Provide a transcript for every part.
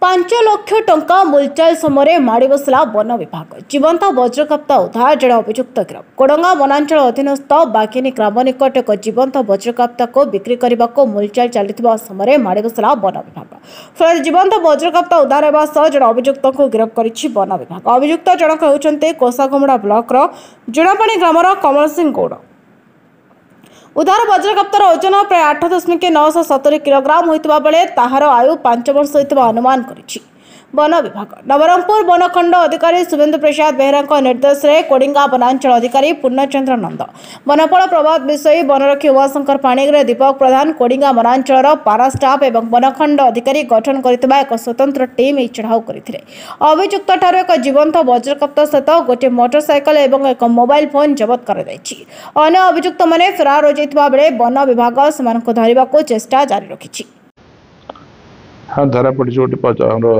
5 लाख टंका मुलचाल समय माड़ी बसला वन विभाग। जीवंत वज्रकाप्ता उद्धार, जड़े अभियुक्त गिरफ। कोडंगा वनांचल अधीनस्थ बाघिनी ग्राम निकट एक जीवंत वज्रकाप्ता को बिक्री करने को मुलचाल चलता समय माड़ी बसला वन विभाग। फल जीवंत वज्रकाप्ता उद्धार होगा सह जड़े अभियुक्त को गिरफ कर वन विभाग। अभियुक्त जनक होउछन्ते कोसागुमड़ा ब्लॉक जुड़ापाणी ग्रामर कमल सिंह गौड़। उद्धार वज्रकाप्तार ओजन प्राय 8.970 किलोग्राम होइतबा बेले ताहार आयु 5 वर्ष होइतबा अनुमान करिछि वन विभाग। नवरंगपुर वनखंड अधिकारी शुभेन्दु प्रसाद बेहरा निर्देश में कोडिंगा वनांचल अधिकारी पूर्णचंद्र नंद, वनपाल प्रभात विषयी, वनरक्षी उमाशंकर पाणिग्राही, दीपक प्रधान, कोडिंगा वनांचल पारा स्टाफ एवं वनखंड अधिकारी गठन करथिबा एक स्वतंत्र टीम यह चढ़ाऊ करथिले। अभियुक्त ठारू एक जीवंत वज्रकाप्ता सहित गोटे मोटरसाइकल एवं एक मोबाइल फोन जबत कर अन्य अभियुक्त माने फरार हो जाइतबा बेले वन विभाग सेमानकु धरिबाकु चेष्टा जारी रखिछि। हाँ, धरा पड़ी गोटे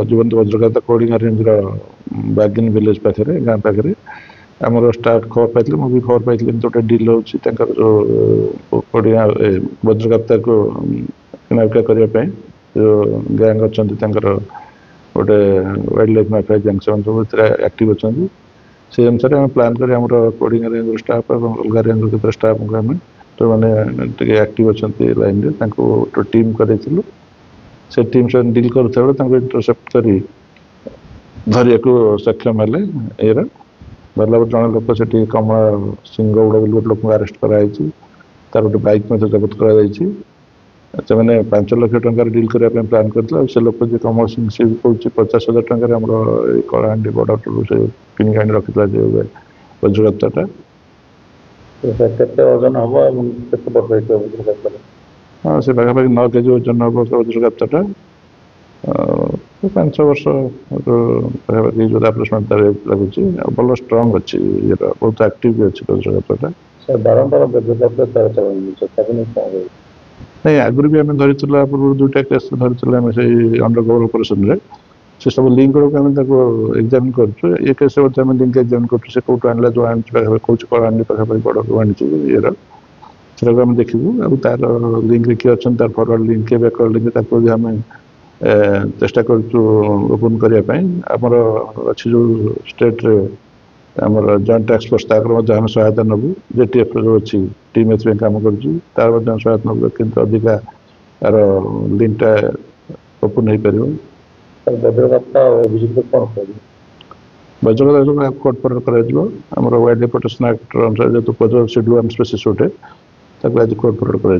जीवंत वज्रकाप्ता कोडिंगा रेंज बागिन विलेज पाखे गाँ पाखे आम स्टाफ खबर पाई मुझे खबर पाई गोटे डिल हो कोडिंगा वज्रकाप्ता को किनाबिका करने जो गैंग अच्छा गोटे वाइल्ड लाइफ माफिया गैंग से सब एक्टिव अच्छा से अनुसार आम प्लां कर कोडिंगा रेंज स्टाफ और अलग रेंज के स्टाफ को आम जो मैंने एक्टिव अच्छा लाइन में टीम कर से टीम से डील कर इंटरसेप्ट कर धरिया को सक्षम है। एरा बदला जन लोक से कमला सिंह गौड़ बोली गोटे लोक आरेस्ट कराई तार गोटे बाइक में जबत कर मैंने 5 लाख टंका डील करने प्लां कर से लोक जो कमल सिंह सी कौन 50,000 टकर कलाहांडी बॉर्डर से किनिक आनी रखी वज्रकाप्ता ओजन हम वज्रकाप्ता हाँ से पाखापाखि 9 केजी ओजन हम वज्रकाप्ता 5 वर्ष पाखापाखि जो प्लेसमेंट लगुच भल स्ट्रंग अच्छी बहुत एक्टिव भी अच्छी वज्रकाप्ता नहीं आगुरी भी आम धरी पूर्व 2टा केस धरी से अंडरकवर ऑपरेशन से सब लिंक गुड़ा एग्जामिन कर केस लिंक एग्जामिन कर कौटू आना जो आनी कौच कलाहांडी पाखापाखि बड़ आनी ये से देखू तार लिंक किए अच्छा तार फरवर्ड लिंक के बैकवर्ड लिंक आम चेष्टा करपन करने आमर अच्छी जो स्टेट रे आमर जॉइंट टैक्स फोर्स तार सहायता नबू जेटीएफ जो अच्छी टीम एथ काम कर सहायता नबू कि अधिका तार लिंकटा ओपन हो पार वज्रकाप्ता कोर्ट फरवर्ड कर वाइल्ड लाइफ प्रोटेक्शन एक्ट अनुसार जो पजल शेड्यूल एंड स्पेसीज गोटे आज कोर्ट फरवर्ड कर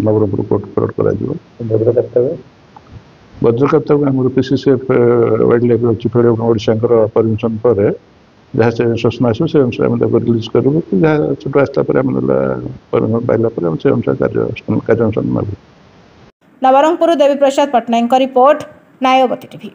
नवरंगपुर कोर्ट फरवर्ड कर वज्रकाप्ता को पीसीसीएफ वाइल्ड लाइफ अच्छी ओडिशा परमिशन पर जहाँ से शासन आस से अनुसार रिलीज करूँ जहाँ छोट आसला परमिशन पाइला से अनुसार कार्यानुष्ठान नबू। Nabarangpur Devi Prasad Patnaik report, न्यायवती TV.